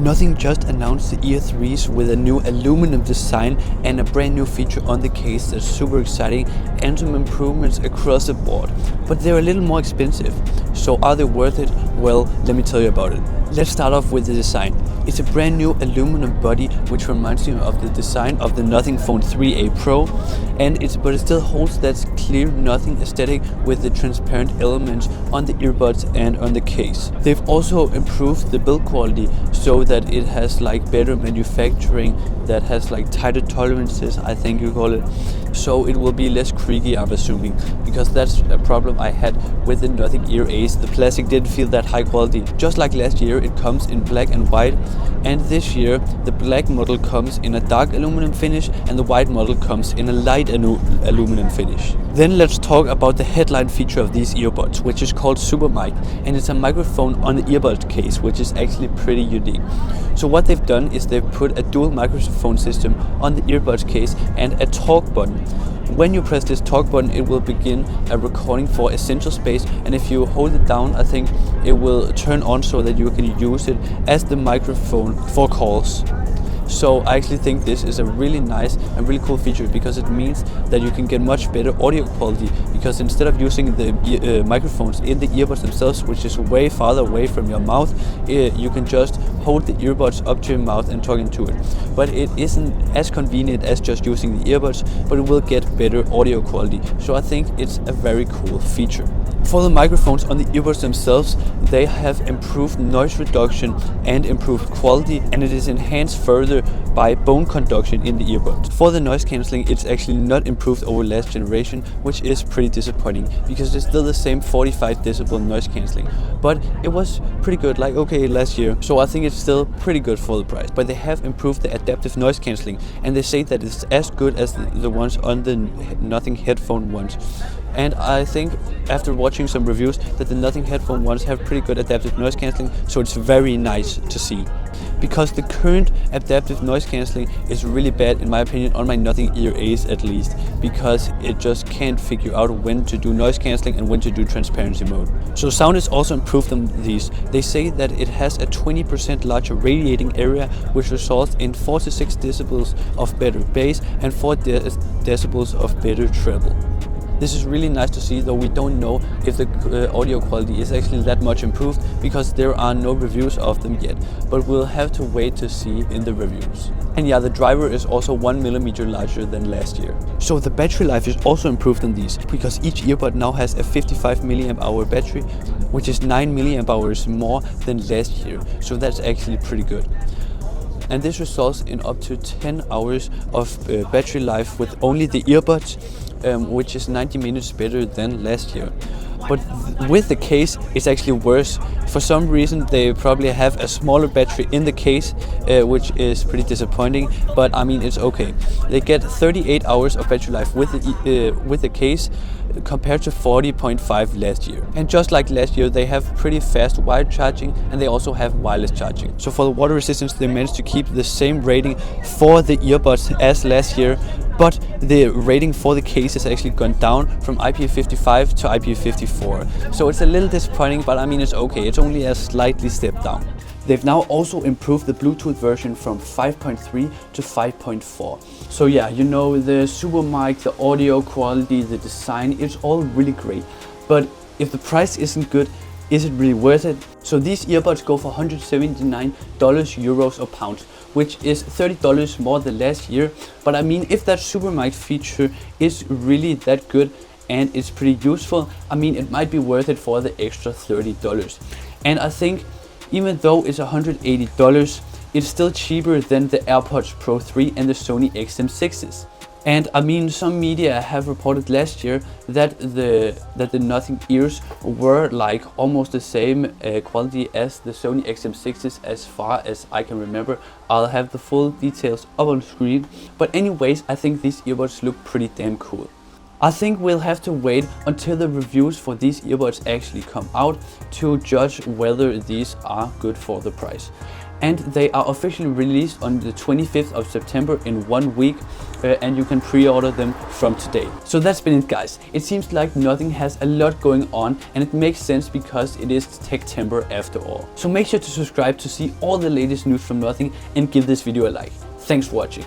Nothing just announced the Ear 3s with a new aluminum design and a brand new feature on the case that's super exciting and some improvements across the board. But they're a little more expensive. So are they worth it? Well, let me tell you about it. Let's start off with the design. It's a brand new aluminum body which reminds you of the design of the Nothing Phone 3a Pro, but it still holds that clear Nothing aesthetic with the transparent elements on the earbuds and on the case. They've also improved the build quality so that it has like better manufacturing, that has like tighter tolerances, I think you call it, so it will be less creaky, I'm assuming, because that's a problem I had with the Nothing Ear Ace. The plastic didn't feel that high quality. Just like last year, it comes in black and white, and this year the black model comes in a dark aluminum finish and the white model comes in a light aluminum finish. Then let's talk about the headline feature of these earbuds, which is called Super Mic, and it's a microphone on the earbud case, which is actually pretty unique. So what they've done is they've put a dual microphone system on the earbuds case and a talk button. When you press this talk button, it will begin a recording for Essential Space, and if you hold it down, I think it will turn on so that you can use it as the microphone for calls. So I actually think this is a really nice and really cool feature, because it means that you can get much better audio quality, because instead of using the microphones in the earbuds themselves, which is way farther away from your mouth, you can just hold the earbuds up to your mouth and talk into it. But it isn't as convenient as just using the earbuds, but it will get better audio quality. So I think it's a very cool feature. For the microphones on the earbuds themselves, they have improved noise reduction and improved quality, and it is enhanced further by bone conduction in the earbuds. For the noise cancelling, it's actually not improved over last generation, which is pretty disappointing, because it's still the same 45 decibel noise cancelling. But it was pretty good, like okay, last year. So I think it's still pretty good for the price. But they have improved the adaptive noise cancelling, and they say that it's as good as the ones on the Nothing headphone ones. And I think after watching some reviews that the Nothing headphone ones have pretty good adaptive noise cancelling, so it's very nice to see. Because the current adaptive noise cancelling is really bad in my opinion on my Nothing Ear Ace, at least, because it just can't figure out when to do noise cancelling and when to do transparency mode. So sound is also improved on these. They say that it has a 20% larger radiating area, which results in 4 to 6 decibels of better bass and 4 decibels of better treble. This is really nice to see, though we don't know if the audio quality is actually that much improved, because there are no reviews of them yet, but we'll have to wait to see in the reviews. And yeah, the driver is also 1mm larger than last year. So the battery life is also improved on these, because each earbud now has a 55 mAh battery, which is 9 mAh more than last year, so that's actually pretty good. And this results in up to 10 hours of battery life with only the earbuds, which is 90 minutes better than last year. But with the case, it's actually worse. For some reason, they probably have a smaller battery in the case, which is pretty disappointing, but I mean, it's okay. They get 38 hours of battery life with the case, compared to 40.5 last year. And just like last year, they have pretty fast wired charging, and they also have wireless charging. So for the water resistance, they managed to keep the same rating for the earbuds as last year, but the rating for the case has actually gone down from IPF55 to IPF54. So it's a little disappointing, but I mean, it's okay. It's only a slightly step down. They've now also improved the Bluetooth version from 5.3 to 5.4. So yeah, you know, the Super Mic, the audio quality, the design, it's all really great. But if the price isn't good, is it really worth it? So these earbuds go for $179 euros or pounds, which is $30 more than last year. But I mean, if that Super Mic feature is really that good and it's pretty useful, I mean, it might be worth it for the extra $30. And I think even though it's $180, it's still cheaper than the AirPods Pro 3 and the Sony XM6s. And I mean, some media have reported last year that the Nothing ears were like almost the same quality as the Sony XM6s, as far as I can remember. I'll have the full details up on screen. But anyways, I think these earbuds look pretty damn cool. I think we'll have to wait until the reviews for these earbuds actually come out to judge whether these are good for the price. and they are officially released on the 25th of September in 1 week, and you can pre-order them from today. So that's been it, guys. It seems like Nothing has a lot going on, and it makes sense because it is Techtember after all. So make sure to subscribe to see all the latest news from Nothing and give this video a like. Thanks for watching.